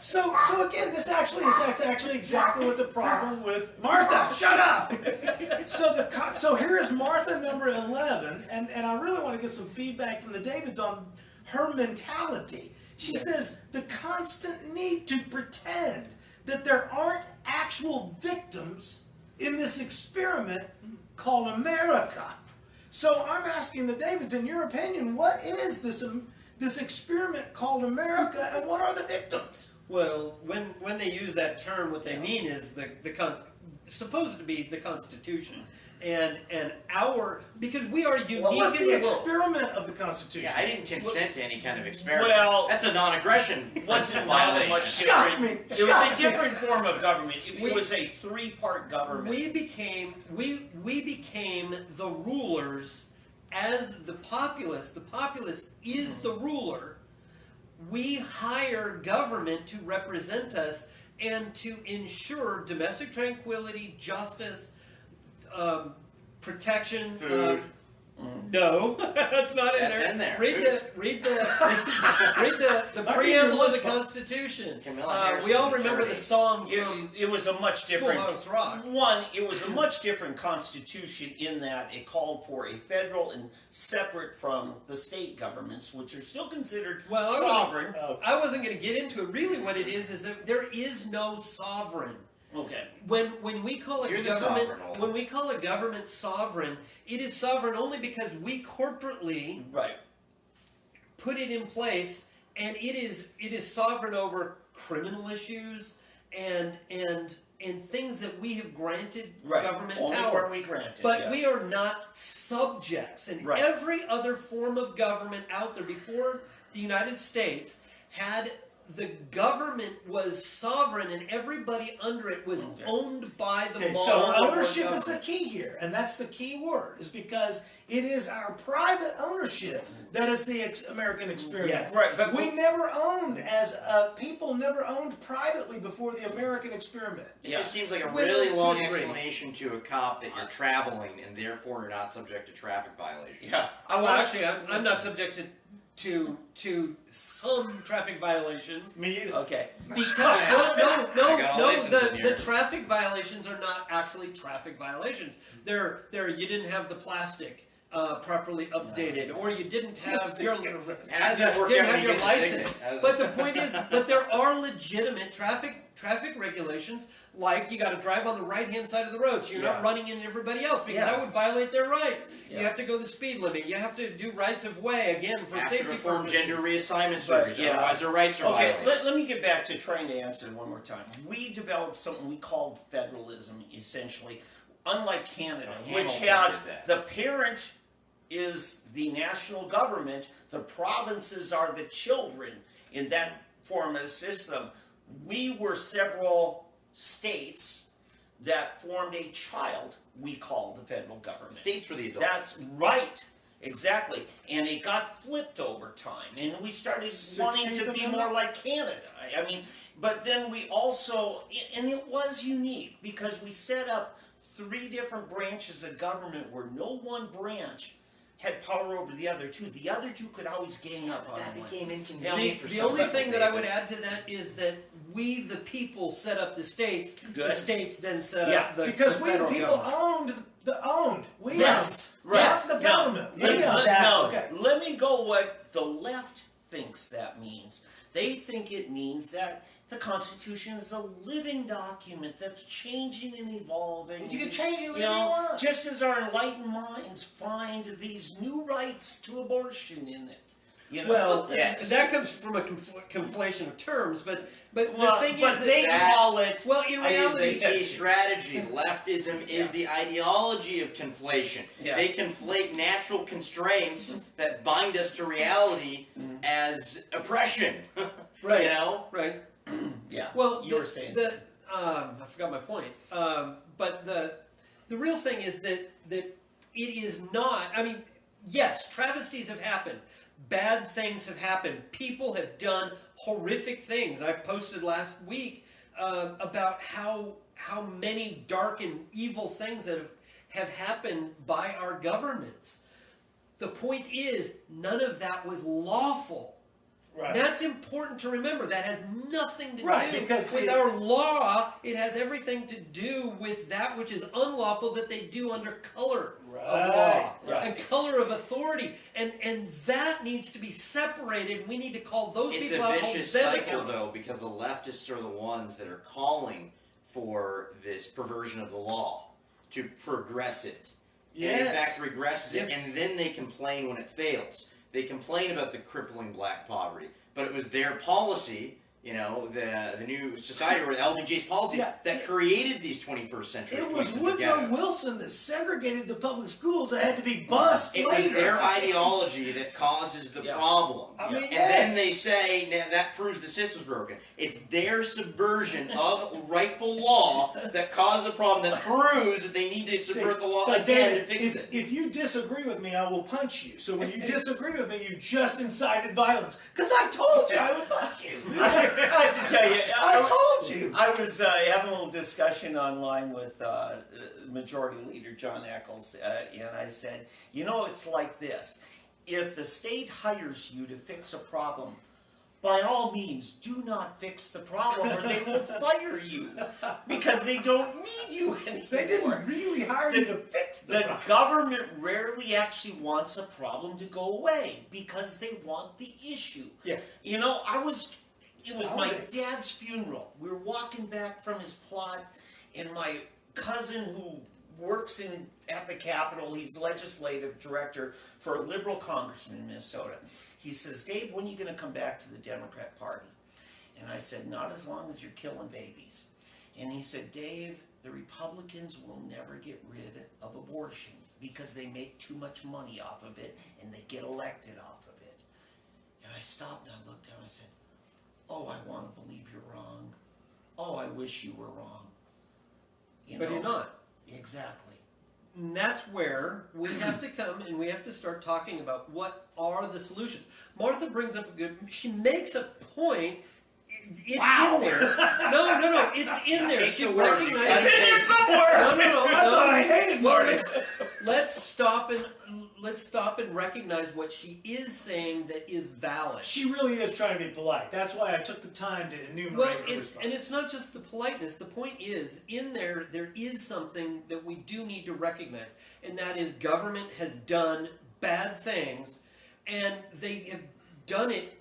So again, that's actually exactly what the problem with Martha. Shut up. So here is Martha number 11, and I really want to get some feedback from the Davids on her mentality. She says the constant need to pretend that there aren't actual victims in this experiment called America. So I'm asking the Davids, in your opinion, what is this experiment called America, and what are the victims? Well, when they use that term, what they mean is supposed to be the Constitution, and our, because we are unique What's in the the experiment of the Constitution? Yeah, I didn't consent to any kind of experiment. Well, that's a non-aggression wasn't violation. much Shock different. me. It was a different form of government. It was a three-part government. We became the rulers as the populace. The populace is the ruler. We hire government to represent us and to ensure domestic tranquility, justice, protection, food. No, that's not in That's there. in there. Read the preamble of the Constitution. We all remember the song from It was a much different. Schoolhouse Rock. One, it was a much different constitution in that it called for a federal and separate from the state governments, which are still considered sovereign. I wasn't going to get into it. Really, what it is that there is no sovereign. Okay. When we call a government sovereign, it is sovereign only because we corporately put it in place, and it is sovereign over criminal issues and things that we have granted government only power. where we grant it, but we are not subjects. And every other form of government out there before the United States had. The government was sovereign, and everybody under it was owned by the law. So ownership is the key here, and that's the key word, is because it is our private ownership that is the American experiment. Yes. Right, but we never owned, as people never owned privately before the American experiment. It just seems like a really long explanation to a cop that you're traveling, and therefore you're not subject to traffic violations. Yeah. Actually, I'm not subject to some traffic violations. Me either. Okay. Because the traffic violations are not actually traffic violations. They're you didn't have the plastic properly updated, or you didn't have your license. But the point is, there are legitimate traffic regulations, like you got to drive on the right-hand side of the road, so you're not running into everybody else, because that would violate their rights. You have to go the speed limit. You have to do rights of way, again, for safety purposes. Gender reassessment surgeries, otherwise their rights are violated. Let me get back to trying to answer it one more time. We developed something we called federalism, essentially, unlike Canada, which has the parent is the national government, the provinces are the children in that form of system. We were several states that formed a child we called the federal government. States were the adults. That's right. Exactly. And it got flipped over time. And we started wanting to be more like Canada. I mean, but then we also, and it was unique because we set up 3 different branches of government where no one branch had power over the other 2. The other 2 could always gang up on that one. became inconvenient for The only thing that I would add to that is that we, the people, set up the states. The states then set up the because we, the people, government. owned. We Yes, owned. Not the government. Let me go what the left thinks that means. They think it means that the Constitution is a living document that's changing and evolving. You can change it whenever you want. Just as our enlightened minds find these new rights to abortion in it. You know? Well, that comes from a conflation of terms, but the thing is but they call it. Well, in reality, a strategy. Leftism is the ideology of conflation. They conflate natural constraints that bind us to reality as oppression. Right. You know? Right. Yeah. Well, you were saying. I forgot my point. But the real thing is that it is not. I mean, yes, travesties have happened. Bad things have happened. People have done horrific things. I posted last week about how many dark and evil things that have happened by our governments. The point is, none of that was lawful. Right. That's important to remember. That has nothing to Right, do because with our law. It has everything to do with that which is unlawful that they do under color of law and color of authority. And that needs to be separated. We need to call those It's people a out. vicious cycle, though, because the leftists are the ones that are calling for this perversion of the law to progress it. And in fact regresses it, and then they complain when it fails. They complain about the crippling black poverty, but it was their policy, you know, the new society, or the LBJ's policy, that created these 21st century. It was 20th century Woodrow ghettos. Wilson that segregated the public schools that had to be bussed It later. was their ideology that causes the problem. I mean, And then they say that proves the system's broken. It's their subversion of rightful law that caused the problem, that proves that they need to subvert the law again David, to fix it. if you disagree with me, I will punch you. So when you disagree with me, you just incited violence. Because I told you I would punch you. I have to tell you, I told you. I was having a little discussion online with Majority Leader John Eccles, and I said, you know, it's like this. If the state hires you to fix a problem, by all means, do not fix the problem or they will fire you because they don't need you anymore. They didn't really hire you to fix the problem. Government rarely actually wants a problem to go away because they want the issue. Yeah. You know, it was my dad's funeral. We were walking back from his plot, and my cousin who works at the Capitol, he's legislative director for a liberal congressman in Minnesota. He says, Dave, when are you going to come back to the Democrat Party? And I said, not as long as you're killing babies. And he said, Dave, the Republicans will never get rid of abortion because they make too much money off of it and they get elected off of it. And I stopped and I looked down and I said, oh, I want to believe you're wrong. Oh, I wish you were wrong. But you're not. Exactly. And that's where we have to come and we have to start talking about what are the solutions. Martha brings up she makes a point. It's in there. No, it's in there. She recognizes it's in there somewhere. No. I thought I hated Marty. Let's stop and recognize what she is saying that is valid. She really is trying to be polite. That's why I took the time to enumerate her response. And it's not just the politeness. The point is, in there is something that we do need to recognize, and that is government has done bad things, and they have done it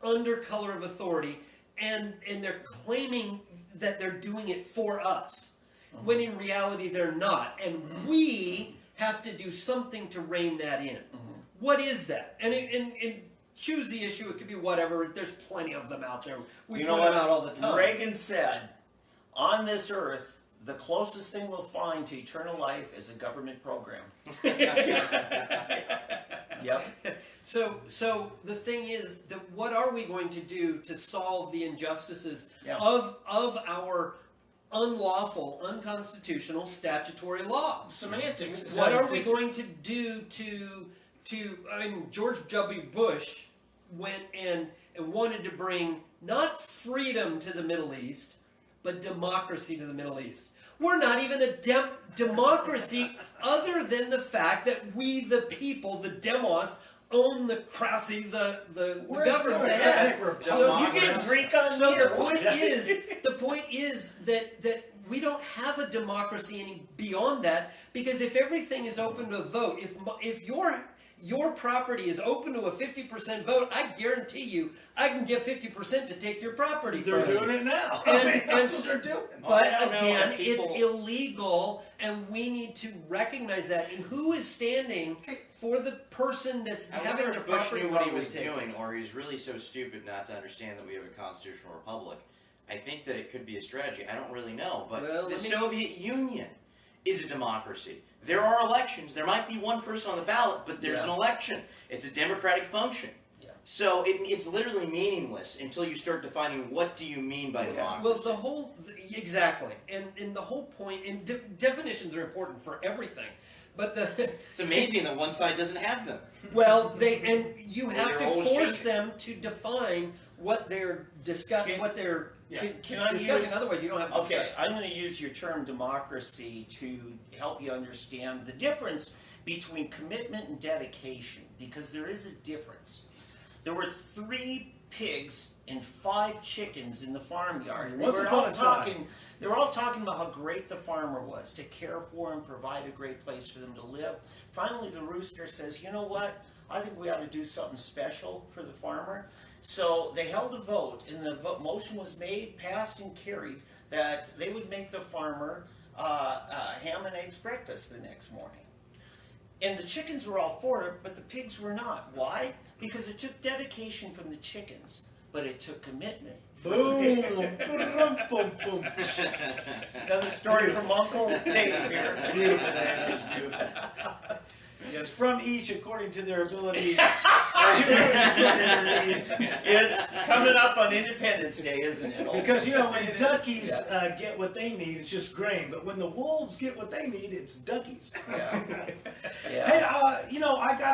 under color of authority, and they're claiming that they're doing it for us, when in reality they're not, and we have to do something to rein that in. What is that? And choose the issue. It could be whatever. There's plenty of them out there. We point them out all the time. Reagan said, on this earth, the closest thing we'll find to eternal life is a government program. Yep. So the thing is that what are we going to do to solve the injustices of our unlawful, unconstitutional statutory law? Semantics. What are we going to do I mean, George W. Bush went and wanted to bring not freedom to the Middle East, but democracy to the Middle East. We're not even a democracy other than the fact that we, the people, the demos, own the crassy, the government. So you get Greek on So here. the point is that we don't have a democracy any beyond that, because if everything is open to a vote, if your property is open to a 50% vote, I guarantee you, I can get 50% to take your property from you. They're doing it now. And That's what they're doing. But again, it's illegal, and we need to recognize that. And who is standing for the person that's having their Bush property knew what he wrongly was taken? doing, or he's really so stupid not to understand that we have a constitutional republic. I think that it could be a strategy. I don't really know, but the Soviet Union is a democracy. There are elections. There might be one person on the ballot, but there's an election. It's a democratic function. So it's literally meaningless until you start defining what do you mean by democracy. Well, exactly, and the whole point, and definitions are important for everything. But it's amazing that one side doesn't have them. Well, you have to force them to define what they're discussing, what they're discussing. Otherwise, you don't have. Okay, I'm going to use your term democracy to help you understand the difference between commitment and dedication, because there is a difference. There were 3 pigs and 5 chickens in the farmyard. Once upon a time. They were all talking about how great the farmer was to care for and provide a great place for them to live. Finally, the rooster says, you know what? I think we ought to do something special for the farmer. So they held a vote, and the motion was made, passed, and carried that they would make the farmer ham and eggs breakfast the next morning. And the chickens were all for it, but the pigs were not. Why? Because it took dedication from the chickens, but it took commitment. Boom! Boom, boom, boom. Another story from Uncle Dave here. Beautiful, man. It's beautiful. Yes, from each according to their ability to their needs. It's coming up on Independence Day, isn't it? Because, you know, when duckies get what they need, it's just grain. But when the wolves get what they need, it's duckies. Yeah. Hey, you know, I got